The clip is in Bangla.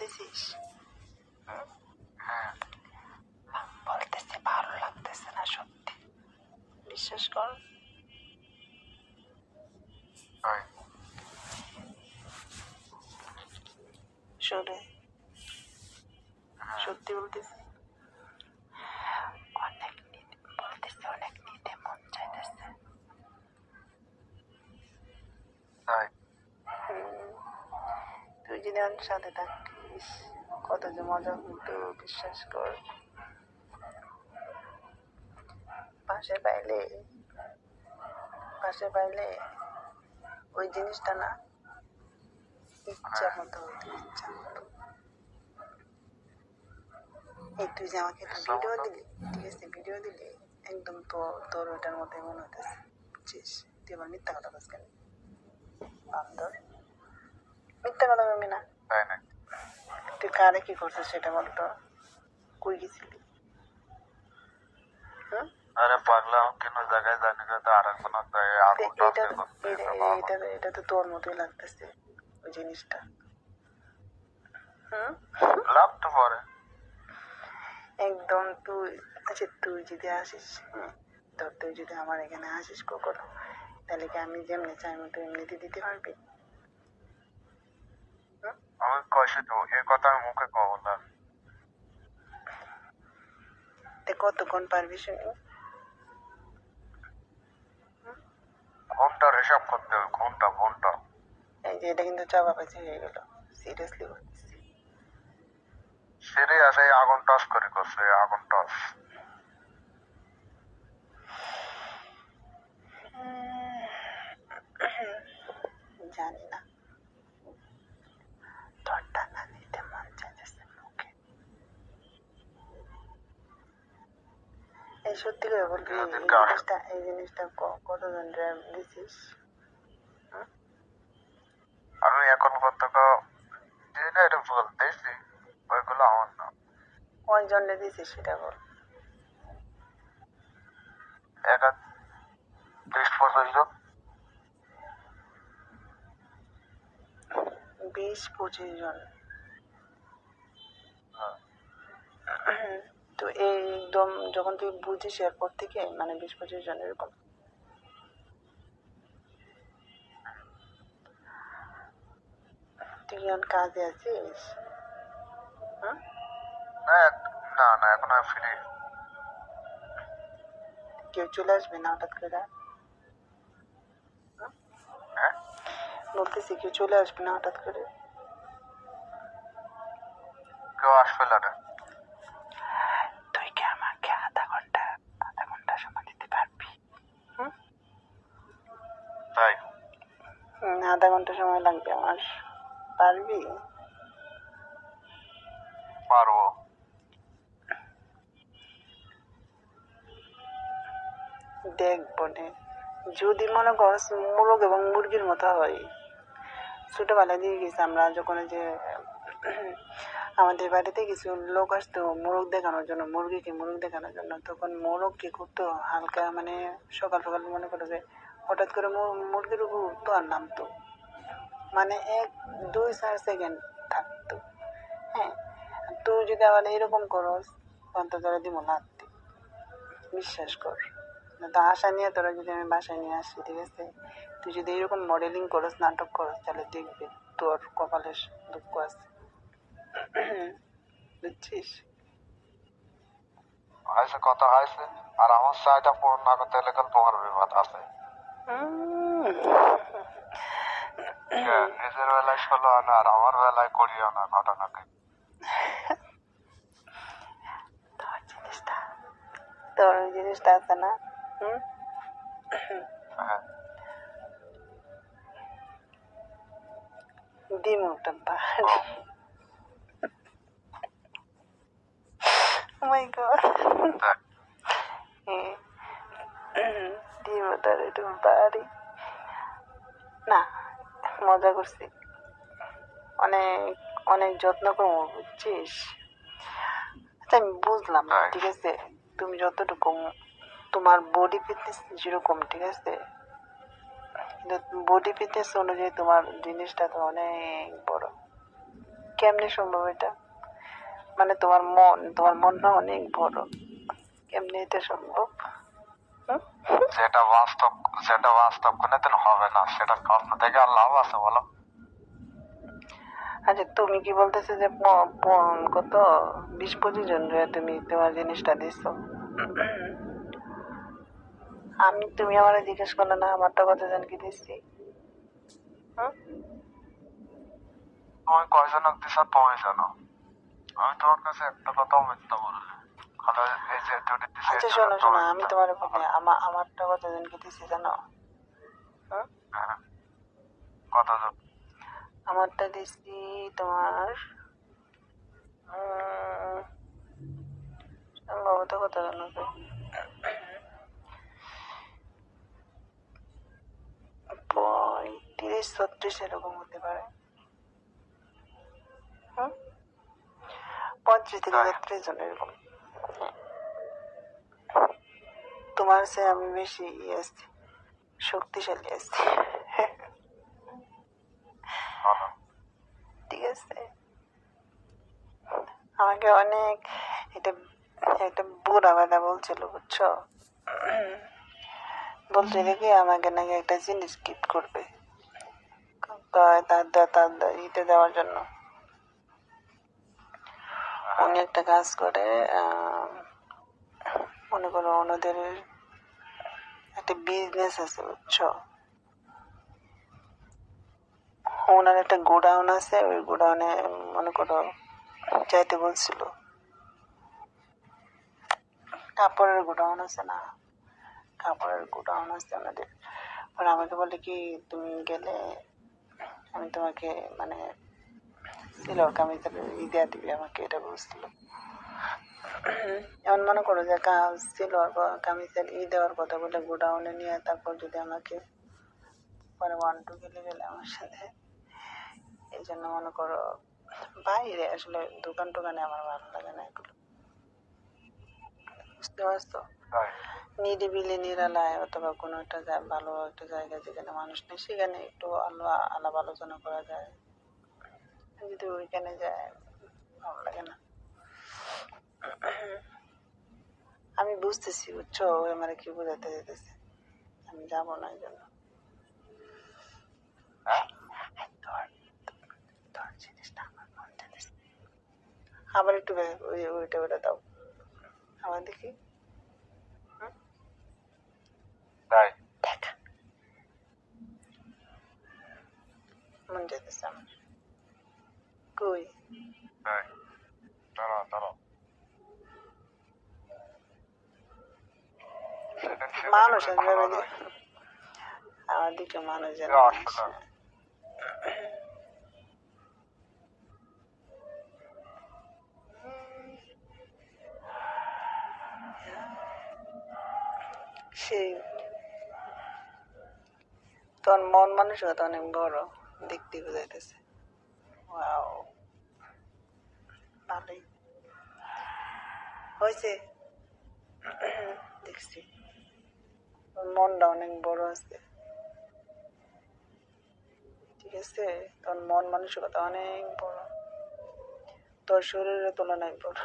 বলতেছিস? বলতেছি ভালো লাগতেছে না, সত্যি বিশ্বাস কর। শোনে, সত্যি বলতেছি, অনেক বলতেছি, অনেক নিতে মন চাইতেছে। তুই যদি আমার সাথে থাকিস কত যে মজা হতো, বিশ্বাস কর। পাশে পাইলে ওই জিনিসটা না ইচ্ছা মতো হতো, ইচ্ছা মতো। এই তুই যে আমাকে একটা ভিডিও দিলি, ঠিক আছে, ভিডিও দিলি, একদম তোর ওইটার মধ্যে মনে হইতেছে, বুঝছিস? তুই আবার মিথ্যা কথা বলছিস কেন? বান্দর, মিথ্যা কথা বলবি না। তুই কারে কি করছিস সেটা বলতো, কই গেছিলি? আরে পাগলা, কোন জায়গায় জানি না, আর কোন এটা তো তোর মতোই লাগতেছে ওই জিনিসটা। লাভ তো পরে একদম তুই, আচ্ছা তুই যদি আসিস, ধর তুই যদি আমার এখানে আসিস কখনো, তাহলে কি আমি যেমনি চাইবো তুই এমনিতে দিতে পারবি? আমি কইছি তো, এই কথা আমি মুখে কব না। কতক্ষণ পারবি শুনি? ঘন্টার হিসাব করতে হবে, ঘন্টা। এই যে এটা কিন্তু চাপাবাজি হয়ে গেল, সিরিয়াসলি বলতেছি। সিরিয়াস, এই আগুন টস করে করছে, আগুন টস। জানি না, তোর টাকা নিতে মন চাইতেছে মুখে। এই সত্যি করে বলবি, এই জিনিসটা কতজন দিছিস? আমি এখন পর্যন্ত এটা বলতেছি, ওইগুলো আমার না। কয়জনে দিছিস সেটা বল। 20-25 জন। 20-25 জন? তো এই একদম যখন তুই বুঝিস এরপর থেকে, মানে 20-25 জন এরকম? তুই এখন কাজে আছিস? না, এখন আমি ফ্রি। কেউ চলে আসবে না হঠাৎ করে? বলতেছি কেউ চলে আসবে না হঠাৎ করে? কেউ আসবে না। তুই কি আমাকে আধা ঘন্টা সময় দিতে পারবি? তাই আধা ঘন্টা সময় লাগবে আমার, পারবি? পারবো। দেখ বোনে, যদি মনে করস মোরগ এবং মুরগির মতো হয়, ছোটবেলায় দিয়ে গেছি আমরা যখন যে আমাদের বাড়িতে কিছু লোক আসতো মোরগ দেখানোর জন্য, মোরগ দেখানোর জন্য, তখন মোরগ কি করতো হালকা, মানে সকাল মনে করো যে হঠাৎ করে মুরগির উপর উঠতো আর নামতো, মানে 1-2-4 সেকেন্ড থাকতো। হ্যাঁ, তুই যদি আবার এরকম করস অন্তর্জালে দিব লাগতে, বিশ্বাস কর। তো আশা নিয়ে তোরা যদি আমি বাসায় নিয়ে আসি, ঠিক আছে, তুই যদি এরকম মডেলিং করস, নাটক করস, তাহলে দেখবি তোর কপালে দুঃখ আছে, বুঝছিস? হয়েছে, কথা হয়েছে, আর আমার চাহিদা পূরণ না করতে হলে কিন্তু তোমার বিবাদ আছে। নিজের বেলায় 16 আনা আর আমার বেলায় করিও না ঘটনাকে। তোর জিনিসটা আছে না, ডিমটা বাড়ি। Oh my god. ডিমটার একটু বাড়ি না, মজা করছি, অনেক যত্ন করবো, বুঝছিস? আচ্ছা আমি বুঝলাম, ঠিক আছে, তুমি যতটুকু তোমার বডি ফিটনেস যেরকম, ঠিক আছে, বডি ফিটনেস অনুযায়ী তোমার জিনিসটা তো অনেক বড়। কেমনে সম্ভব এটা? মানে তোমার মন না অনেক বড়, কেমনে এটা সম্ভব? হুম? যেটা বাস্তব কোনোদিন হবে না, সেটা স্বপ্ন থেকে আর লাভ আছে বলো? আচ্ছা, তুমি কি বলতেছো যে কত 20-25 জন রে তুমি তোমার জিনিসটা দিছো? তুমি আমার জিজ্ঞেস করলে না আমারটা কতজনকে দিচ্ছি? হুম? তুমি কয়জনক দিছ তুমি জানো। আমি তোমার কাছে একটা কথাও মিথ্যা বলিনি। খালি এই যে দুটি দিছি এই আচ্ছা জন্য শোনো তুমি আমি তোমার বলি আমারটা কতজনকে দিচ্ছি জানো? হুম? হ্যাঁ, কতজন? আমারটা দিচ্ছি তোমার সম্ভবত কতজন হবে, 35-36 এরকম হতে পারে। হুম? 35 থেকে 36 জন এরকম। তোমার চেয়ে আমি বেশি আছি, শক্তিশালী আছি। ভালো। ঠিক আছে, আমাকে অনেক এটা একটা বুড়া বেলা বলছিল বুঝছো, বলছে দেখি আমাকে নাকি একটা জিনিস গিফট করবে তার ইতে দেওয়ার জন্য। উনি একটা কাজ করে, মনে করো ওনাদের একটা বিজনেস আছে বুঝছো, ওনার একটা গোডাউন আছে, ওই গোডাউনে মনে করো যাইতে বলছিল। কাপড়ের গোডাউন আছে না, কাপড়ের গোডাউন আছে ওনাদের। পরে আমাকে বলে কি তুমি গেলে আমি তোমাকে মানে সিলর কামিজের দেওয়া দিবি আমাকে, এটা বলছিল। এমন মনে করো যে সিলর কামিজের দেওয়ার কথা বলে গোডাউনে নিয়ে তারপর যদি আমাকে পরে 1-2 গেলে গেলে আমার সাথে, এই জন্য মনে করো বাইরে আসলে দোকান টোকানে আমার ভালো লাগে না এগুলো, বুঝতে পারছো? নিরিবিলি নিরালায় অথবা কোনো একটা ভালো একটা জায়গা যেখানে মানুষ নেই সেখানে একটু আলাপ আলোচনা করা যায়, যদি ওইখানে যায় ভালো লাগে না। আমি বুঝতেছি বুঝছো, ওই আমার কি বোঝাতে যেতেছে, আমি যাবো না এই জন্য। তোর জিনিসটা আমার মন যেতেছে। আবার একটু ওইটা দাও আমার দেখি। তাই দেখ মন যেতেছে আমার, কই তাই দাঁড়াও দাঁড়াও, মানুষ আসবে ভালো আমার নয়। আমার দিকে মানুষ যেন আসলে আসে। সেই তোর মন মানসিকতা অনেক বড়, দেখতে বোঝাইতেছে। ওয়াও, ভালোই হয়েছে, দেখছি তোর মনটা অনেক বড় আছে। ঠিক আছে, তোর মন মানসিকতা অনেক বড়, তোর শরীরের তুলনায় বড়।